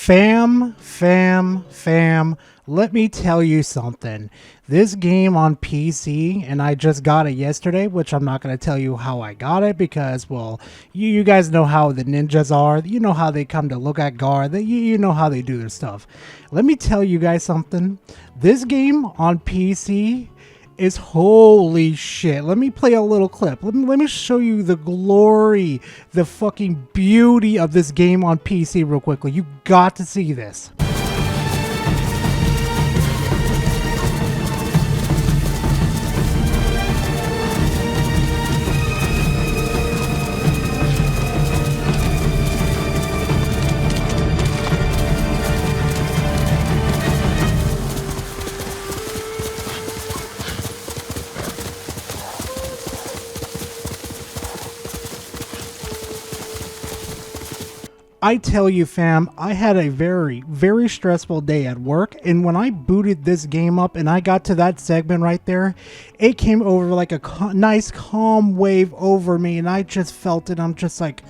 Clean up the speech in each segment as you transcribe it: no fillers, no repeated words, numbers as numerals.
Fam, let me tell you something. This game on PC, and I just got it yesterday, which I'm not going to tell you how I got it because, well, you guys know how the ninjas are. You know how they come to look at guard. You know how they do their stuff. Let me tell you guys something. This game on PC is holy shit. Let me play a little clip. Let me show you the glory, the fucking beauty of this game on PC real quickly. You got to see this. I tell you, fam, I had a very stressful day at work, and when I booted this game up and I got to that segment right there, it came over like a nice calm wave over me, and I just felt it. I'm just like,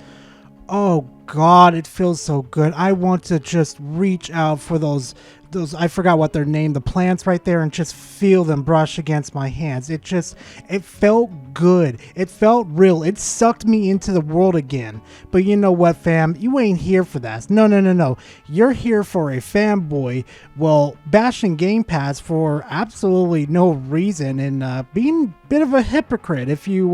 oh God, it feels so good. I want to just reach out for those I forgot what they're named, the plants right there, and just feel them brush against my hands. It felt good. It felt real. It sucked me into the world again. But you know what, fam? You ain't here for that. No. You're here for a fanboy, well, bashing Gamepass for absolutely no reason and being a bit of a hypocrite if you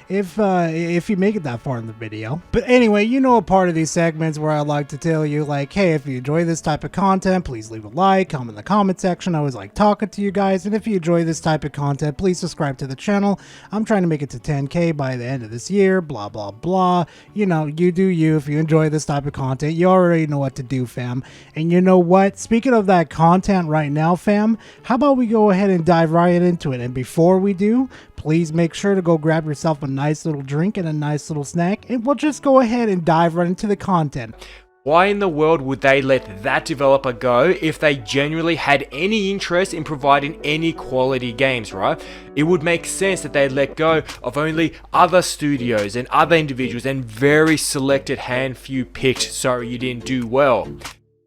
make it that far in the video. But anyway, you know, a part of these segments where I like to tell you, like, hey, if you enjoy this type of content, please leave a like, comment in the comment section. I always like talking to you guys. And if you enjoy this type of content, please subscribe to the channel. I'm trying to make it to 10K by the end of this year, blah, blah, blah. You know, you do you. If you enjoy this type of content, you already know what to do, fam. And you know what? Speaking of that content right now, fam, how about we go ahead and dive right into it? And before we do, please make sure to go grab yourself a nice little drink and a nice little snack, and we'll just go ahead and dive right into the content. Why in the world would they let that developer go if they genuinely had any interest in providing any quality games, right? It would make sense that they let go of only other studios and other individuals and very selected hand few picked, sorry you didn't do well.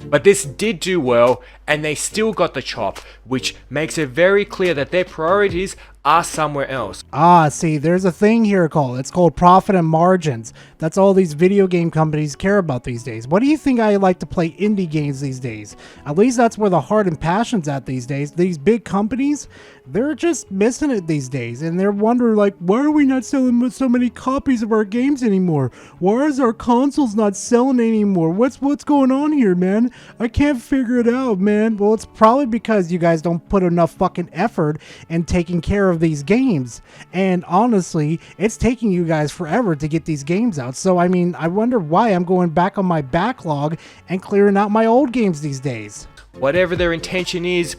But this did do well, and they still got the chop, which makes it very clear that their priorities are somewhere else. See, there's a thing here it's called profit and margins. That's all these video game companies care about these days. What do you think I like to play indie games these days? At least that's where the heart and passion's at these days. These big companies, they're just missing it these days, and they're wondering, like, why are we not selling so many copies of our games anymore? Why is our consoles not selling anymore? What's going on here, man? I can't figure it out, man. Well, it's probably because you guys don't put enough fucking effort in taking care of these games. And honestly, it's taking you guys forever to get these games out. So, I mean, I wonder why I'm going back on my backlog and clearing out my old games these days. Whatever their intention is,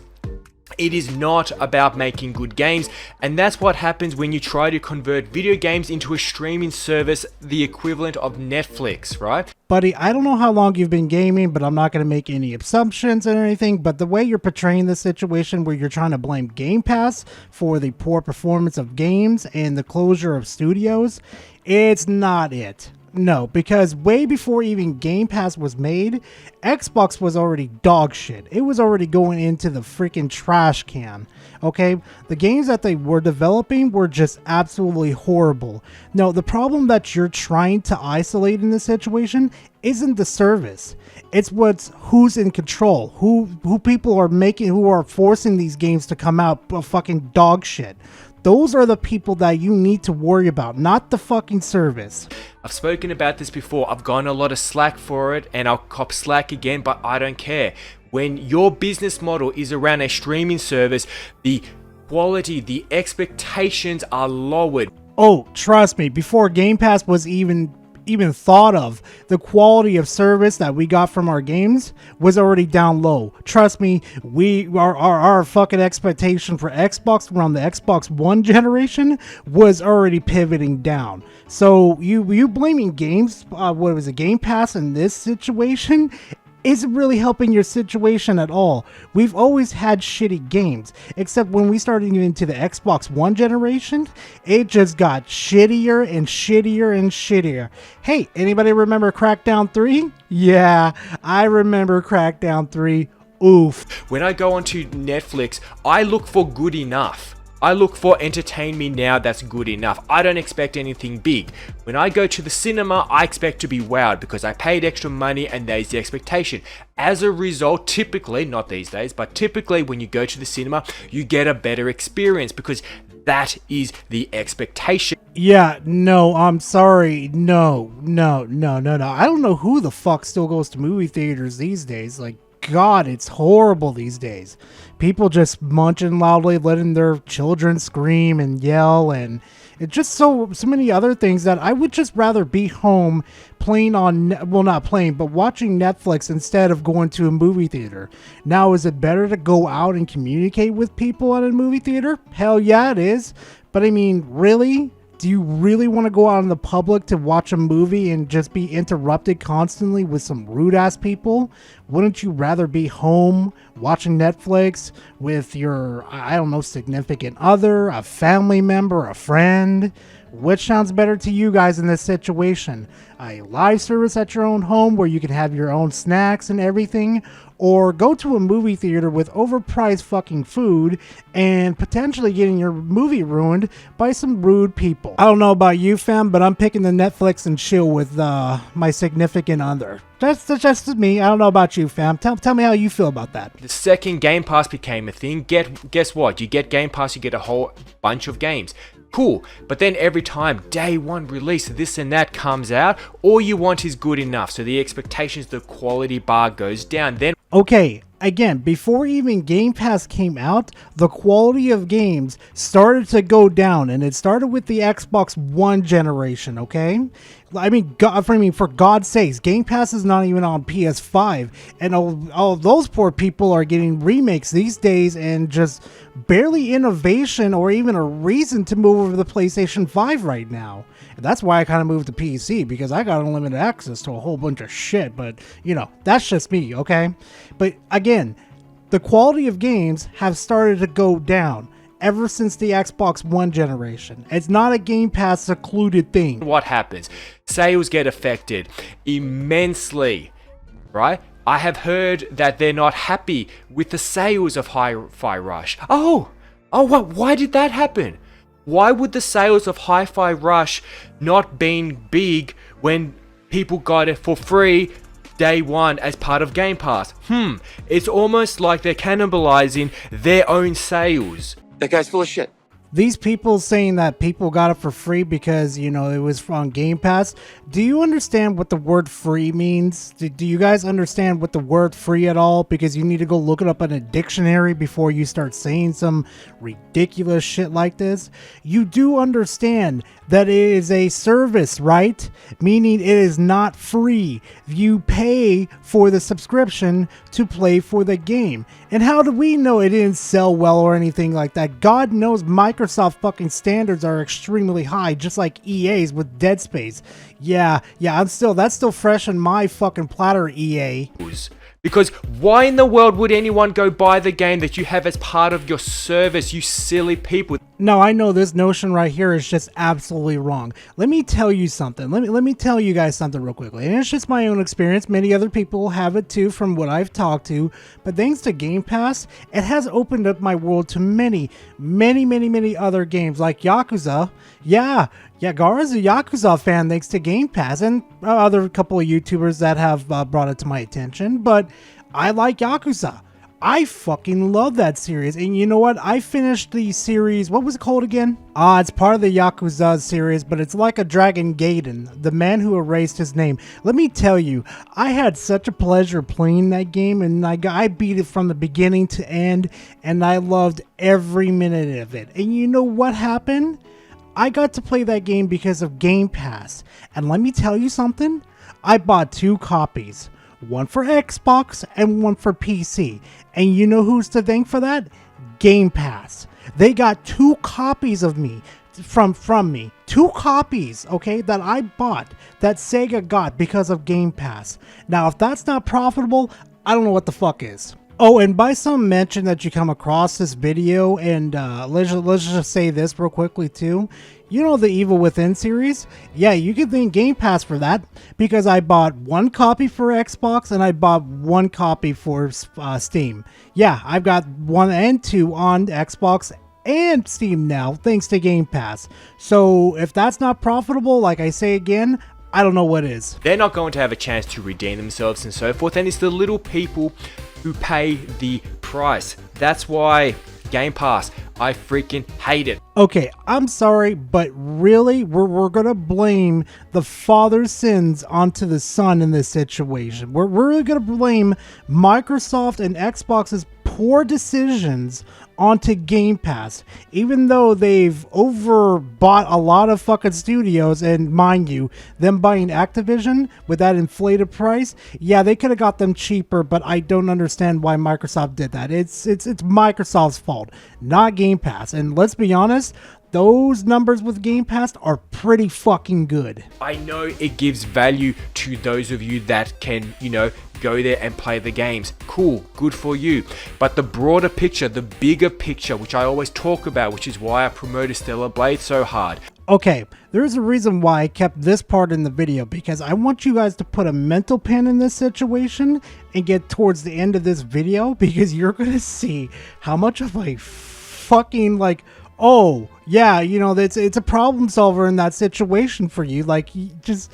it is not about making good games, and that's what happens when you try to convert video games into a streaming service, the equivalent of Netflix, right? Buddy, I don't know how long you've been gaming, but I'm not going to make any assumptions or anything, but the way you're portraying the situation where you're trying to blame Game Pass for the poor performance of games and the closure of studios, it's not it. No, because way before even Game Pass was made, Xbox was already dog shit. It was already going into the freaking trash can. Okay, the games that they were developing were just absolutely horrible. No, the problem that you're trying to isolate in this situation isn't the service. It's who's in control, who people are making, who are forcing these games to come out fucking dog shit. Those are the people that you need to worry about, not the fucking service. I've spoken about this before. I've gotten a lot of slack for it, and I'll cop slack again, but I don't care. When your business model is around a streaming service, the quality, the expectations are lowered. Oh, trust me, before Game Pass was even thought of, the quality of service that we got from our games was already down low. Trust me, our fucking expectation for Xbox around the Xbox One generation was already pivoting down. So you blaming Game Pass in this situation? isn't really helping your situation at all. We've always had shitty games, except when we started getting into the Xbox One generation, it just got shittier and shittier and shittier. Hey, anybody remember Crackdown 3? Yeah, I remember Crackdown 3. Oof. When I go onto Netflix, I look for good enough. I look for entertain me now that's good enough. I don't expect anything big. When I go to the cinema, I expect to be wowed because I paid extra money and there's the expectation. As a result, typically, not these days, but typically when you go to the cinema, you get a better experience because that is the expectation. Yeah, no, I'm sorry. No. I don't know who the fuck still goes to movie theaters these days. Like, God, it's horrible these days. People just munching loudly, letting their children scream and yell, and it's just so many other things that I would just rather be home playing on, well, not playing, but watching Netflix instead of going to a movie theater. Now, is it better to go out and communicate with people at a movie theater? Hell yeah, it is. But I mean, really? Do you really want to go out in the public to watch a movie and just be interrupted constantly with some rude ass people? Wouldn't you rather be home watching Netflix with your, I don't know, significant other, a family member, a friend? Which sounds better to you guys in this situation? A live service at your own home where you can have your own snacks and everything? Or go to a movie theater with overpriced fucking food and potentially getting your movie ruined by some rude people? I don't know about you, fam, but I'm picking the Netflix and chill with my significant other. That's just me. I don't know about you, fam. Tell me how you feel about that. The second Game Pass became a thing, guess what? You get Game Pass, you get a whole bunch of games. Cool, but then every time day one release, this and that comes out, all you want is good enough. So the expectations, the quality bar goes down. Then okay, again, before even Game Pass came out, the quality of games started to go down, and it started with the Xbox One generation, okay? I mean, for God's sakes, Game Pass is not even on PS5, and all of those poor people are getting remakes these days and just barely innovation or even a reason to move over to the PlayStation 5 right now. And that's why I kind of moved to PC, because I got unlimited access to a whole bunch of shit, but, you know, that's just me, okay? But again, the quality of games have started to go down ever since the Xbox One generation. It's not a Game Pass secluded thing. what happens? Sales get affected immensely, right? I have heard that they're not happy with the sales of Hi-Fi Rush. What? Why did that happen? Why would the sales of Hi-Fi Rush not been big when people got it for free day one as part of Game Pass? It's almost like they're cannibalizing their own sales. That guy's full of shit. These people saying that people got it for free because, you know, it was on Game Pass. Do you understand what the word free means? Do you guys understand what the word free at all? Because you need to go look it up in a dictionary before you start saying some ridiculous shit like this. You do understand that it is a service, right? Meaning it is not free. You pay for the subscription to play for the game. And how do we know it didn't sell well or anything like that? God knows Microsoft fucking standards are extremely high, just like EA's with Dead Space. Yeah, that's still fresh in my fucking platter, EA. Because why in the world would anyone go buy the game that you have as part of your service, you silly people? No, I know this notion right here is just absolutely wrong. Let me tell you something. Let me tell you guys something real quickly. And it's just my own experience. Many other people have it too from what I've talked to. But thanks to Game Pass, it has opened up my world to many other games like Yakuza. Yeah, Gara's a Yakuza fan thanks to Game Pass, and other couple of YouTubers that have brought it to my attention. But I like Yakuza. I fucking love that series. And you know what? I finished the series, what was it called again? It's part of the Yakuza series, but it's like a Dragon Gaiden, the man who erased his name. Let me tell you, I had such a pleasure playing that game, and I beat it from the beginning to end, and I loved every minute of it. And you know what happened? I got to play that game because of Game Pass. And let me tell you something, I bought 2 copies. One for Xbox and one for PC. And you know who's to thank for that? Game Pass. They got 2 copies of me from me. 2 copies, okay, that I bought that Sega got because of Game Pass. Now, if that's not profitable, I don't know what the fuck is. Oh, and by some mention that you come across this video, and let's just say this real quickly too. You know the Evil Within series? Yeah, you can thank Game Pass for that, because I bought 1 copy for Xbox and I bought 1 copy for Steam. Yeah, I've got 1 and 2 on Xbox and Steam now, thanks to Game Pass. So if that's not profitable, like I say again, I don't know what is. They're not going to have a chance to redeem themselves and so forth, and it's the little people who pay the price. That's why Game Pass, I freaking hate it. Okay, I'm sorry, but really, we're gonna blame the father's sins onto the son in this situation. We're really gonna blame Microsoft and Xbox's poor decisions onto Game Pass, even though they've overbought a lot of fucking studios. And mind you, them buying Activision with that inflated price, yeah, they could have got them cheaper, but I don't understand why Microsoft did that. It's Microsoft's fault, not Game Pass. And let's be honest, those numbers with Game Pass are pretty fucking good. I know it gives value to those of you that can, go there and play the games. Cool, good for you. But the broader picture, the bigger picture, which I always talk about, which is why I promoted Stellar Blade so hard. Okay, there's a reason why I kept this part in the video, because I want you guys to put a mental pen in this situation and get towards the end of this video, because you're gonna see how much of a fucking oh yeah, it's a problem solver in that situation for you. Just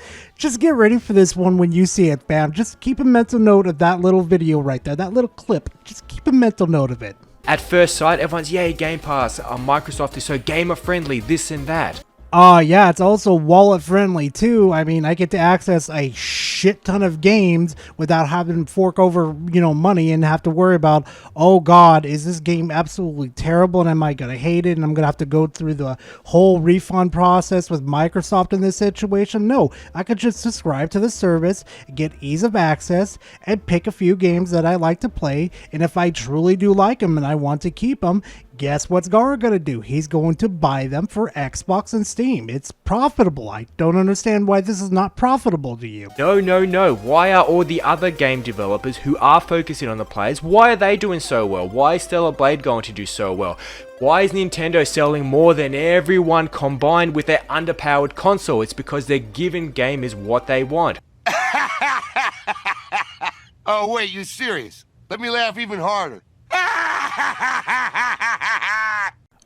get ready for this one when you see it, fam. Just keep a mental note of that little video right there, that little clip. Just keep a mental note of it. At first sight, everyone's, yay, Game Pass, Microsoft is so gamer friendly, this and that. Yeah, it's also wallet friendly too. I mean, I get to access a shit ton of games without having to fork over, money and have to worry about, oh God, is this game absolutely terrible and am I going to hate it and I'm going to have to go through the whole refund process with Microsoft in this situation? No, I could just subscribe to the service, get ease of access, and pick a few games that I like to play. And if I truly do like them and I want to keep them, guess what's Gara gonna do? He's going to buy them for Xbox and Steam. It's profitable. I don't understand why this is not profitable to you. No. Why are all the other game developers who are focusing on the players, why are they doing so well? Why is Stellar Blade going to do so well? Why is Nintendo selling more than everyone combined with their underpowered console? It's because they're giving gamers what they want. Oh, wait, you serious? Let me laugh even harder.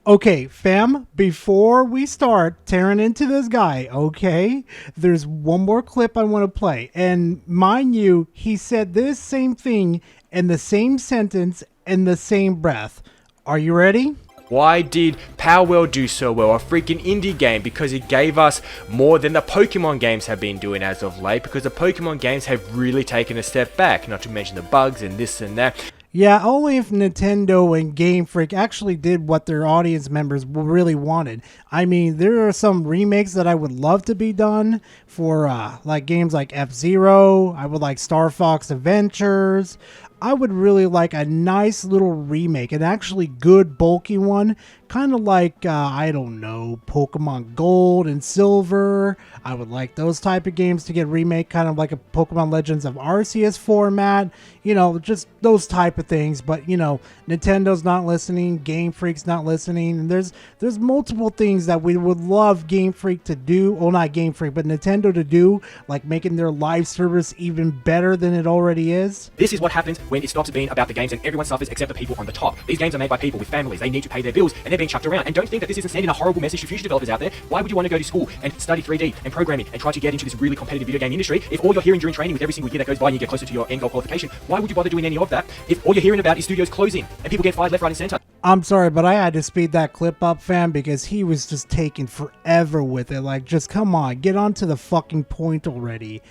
Okay, fam, before we start tearing into this guy, okay, there's one more clip I want to play. And mind you, he said this same thing in the same sentence in the same breath. Are you ready? Why did Power World do so well? A freaking indie game, because it gave us more than the Pokemon games have been doing as of late, because the Pokemon games have really taken a step back, not to mention the bugs and this and that. Yeah, only if Nintendo and Game Freak actually did what their audience members really wanted. I mean, there are some remakes that I would love to be done for games like F-Zero. I would like Star Fox Adventures. I would really like a nice little remake, an actually good bulky one, kind of like, I don't know, Pokemon Gold and Silver. I would like those type of games to get remade, kind of like a Pokemon Legends of Arceus format, just those type of things. But, Nintendo's not listening, Game Freak's not listening, and there's multiple things that we would love Game Freak to do, well, not Game Freak, but Nintendo to do, like making their live service even better than it already is. This is what happens when it stops being about the games and everyone suffers except the people on the top. These games are made by people with families. They need to pay their bills and they're being chucked around. And don't think that this isn't sending a horrible message to future developers out there. Why would you want to go to school and study 3D and programming and try to get into this really competitive video game industry if all you're hearing during training with every single year that goes by and you get closer to your end goal qualification? Why would you bother doing any of that if all you're hearing about is studios closing and people get fired left, right and center? I'm sorry, but I had to speed that clip up, fam, because he was just taking forever with it. Just come on, get on to the fucking point already.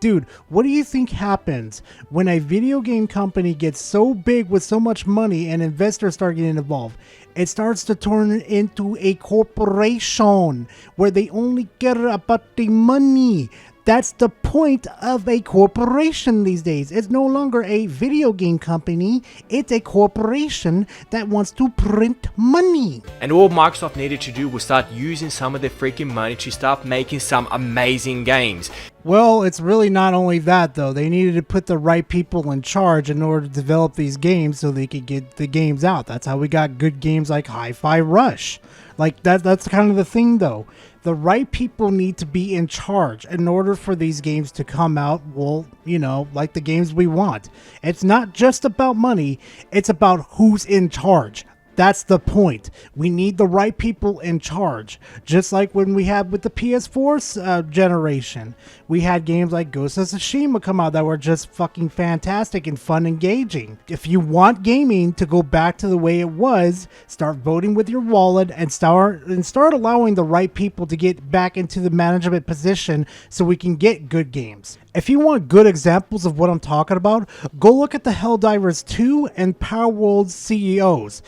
Dude, what do you think happens when a video game company gets so big with so much money and investors start getting involved? It starts to turn into a corporation where they only care about the money. That's the point of a corporation these days. It's no longer a video game company. It's a corporation that wants to print money. And all Microsoft needed to do was start using some of their freaking money to start making some amazing games. Well, it's really not only that, though. They needed to put the right people in charge in order to develop these games so they could get the games out. That's how we got good games like Hi-Fi Rush. Like, that's kind of the thing, though. The right people need to be in charge in order for these games to come out, well, you know, like the games we want. It's not just about money, it's about who's in charge. That's the point. We need the right people in charge. Just like when we had with the PS4 generation. We had games like Ghost of Tsushima come out that were just fucking fantastic and fun, engaging. If you want gaming to go back to the way it was, start voting with your wallet and start allowing the right people to get back into the management position so we can get good games. If you want good examples of what I'm talking about, go look at the Helldivers 2 and Power World CEOs.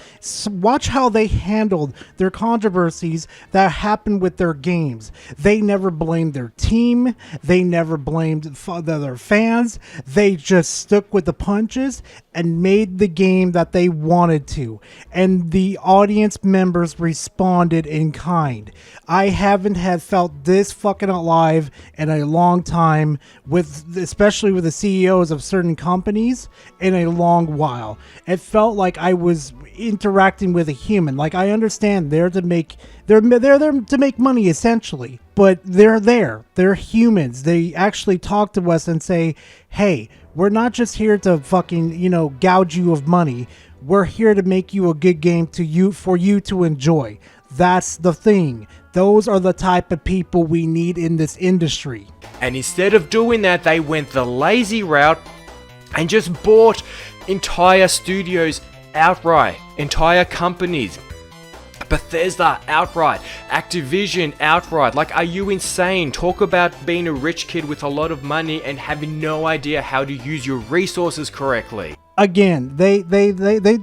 Watch how they handled their controversies that happened with their games. They never blamed their team. They never blamed their fans. They just stuck with the punches and made the game that they wanted to. And the audience members responded in kind. I haven't felt this fucking alive in a long time, especially with the CEOs of certain companies, in a long while. It felt like I was interacting with a human. Like, I understand they're there to make money, essentially, but they're humans. They actually talk to us and say, hey, we're not just here to fucking, you know, gouge you of money. We're here to make you a good game for you to enjoy. That's the thing. Those are the type of people we need in this industry. And instead of doing that, they went the lazy route and just bought entire studios outright, entire companies. Bethesda outright, Activision outright. Like, are you insane? Talk about being a rich kid with a lot of money and having no idea how to use your resources correctly. Again, they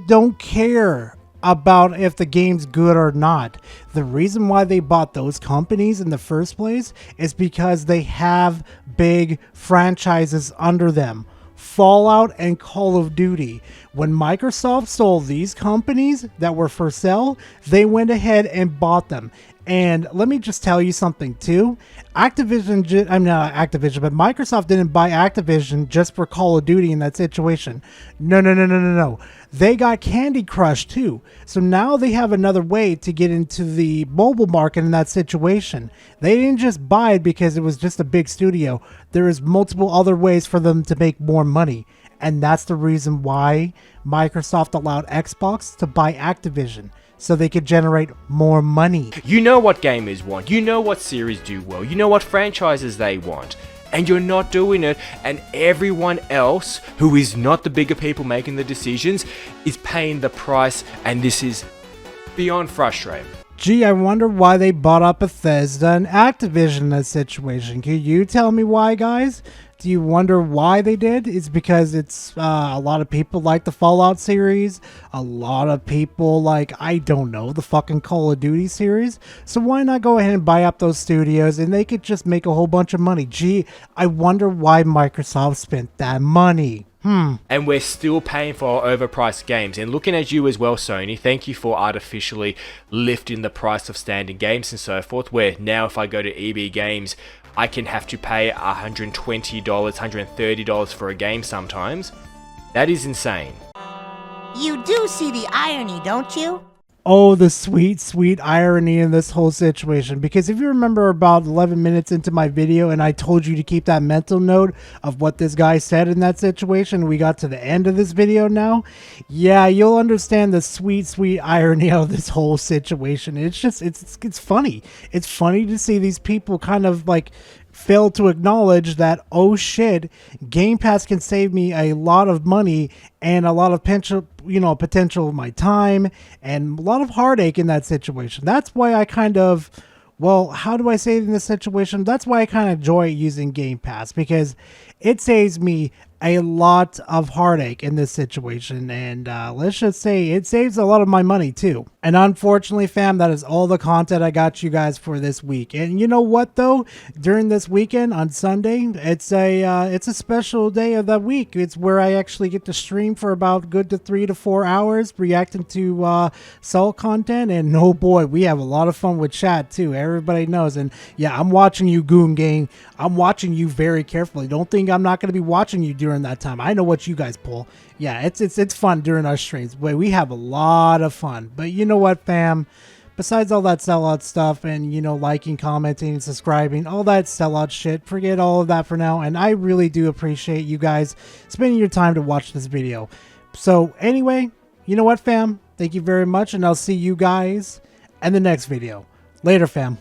don't care about if the game's good or not. The reason why they bought those companies in the first place is because they have big franchises under them. Fallout and Call of Duty. When Microsoft sold these companies that were for sale, they went ahead and bought them. And let me just tell you something too. Microsoft didn't buy Activision just for Call of Duty in that situation. No. They got Candy Crush too. So now they have another way to get into the mobile market in that situation. They didn't just buy it because it was just a big studio. There is multiple other ways for them to make more money. And that's the reason why Microsoft allowed Xbox to buy Activision, so they could generate more money. You know what gamers want. You know what series do well. You know what franchises they want. And you're not doing it, and everyone else who is not the bigger people making the decisions is paying the price, and this is beyond frustrating. Gee, I wonder why they bought up Bethesda and Activision in that situation. Can you tell me why, guys? Do you wonder why they did? It's because it's a lot of people like the Fallout series. A lot of people like, I don't know, the fucking Call of Duty series. So why not go ahead and buy up those studios and they could just make a whole bunch of money? Gee, I wonder why Microsoft spent that money. And we're still paying for our overpriced games. And looking at you as well, Sony, thank you for artificially lifting the price of standard games and so forth, where now if I go to EB Games, I can have to pay $120, $130 for a game sometimes. That is insane. You do see the irony, don't you? Oh, the sweet, sweet irony in this whole situation. Because if you remember about 11 minutes into my video and I told you to keep that mental note of what this guy said in that situation, we got to the end of this video now. Yeah, you'll understand the sweet, sweet irony of this whole situation. It's just, it's funny. It's funny to see these people kind of like fail to acknowledge that, oh shit, Game Pass can save me a lot of money and a lot of potential of my time and a lot of heartache in that situation. That's why I kind of Well, how do I say it in this situation? That's why I kind of enjoy using Game Pass, because it saves me a lot of heartache in this situation, and let's just say it saves a lot of my money too. And unfortunately, fam, that is all the content I got you guys for this week. And you know what though? During this weekend on Sunday, it's a special day of the week. It's where I actually get to stream for about good to 3 to 4 hours, reacting to Soul content. And oh boy, we have a lot of fun with chat too. Everybody knows. And yeah, I'm watching you, Goon Gang. I'm watching you very carefully. Don't think I'm not going to be watching you during that time. I know what you guys pull. Yeah, it's fun during our streams. But we have a lot of fun. But you know what, fam? Besides all that sellout stuff and, you know, liking, commenting, subscribing, all that sellout shit, forget all of that for now. And I really do appreciate you guys spending your time to watch this video. So anyway, you know what, fam? Thank you very much, and I'll see you guys in the next video. Later, fam.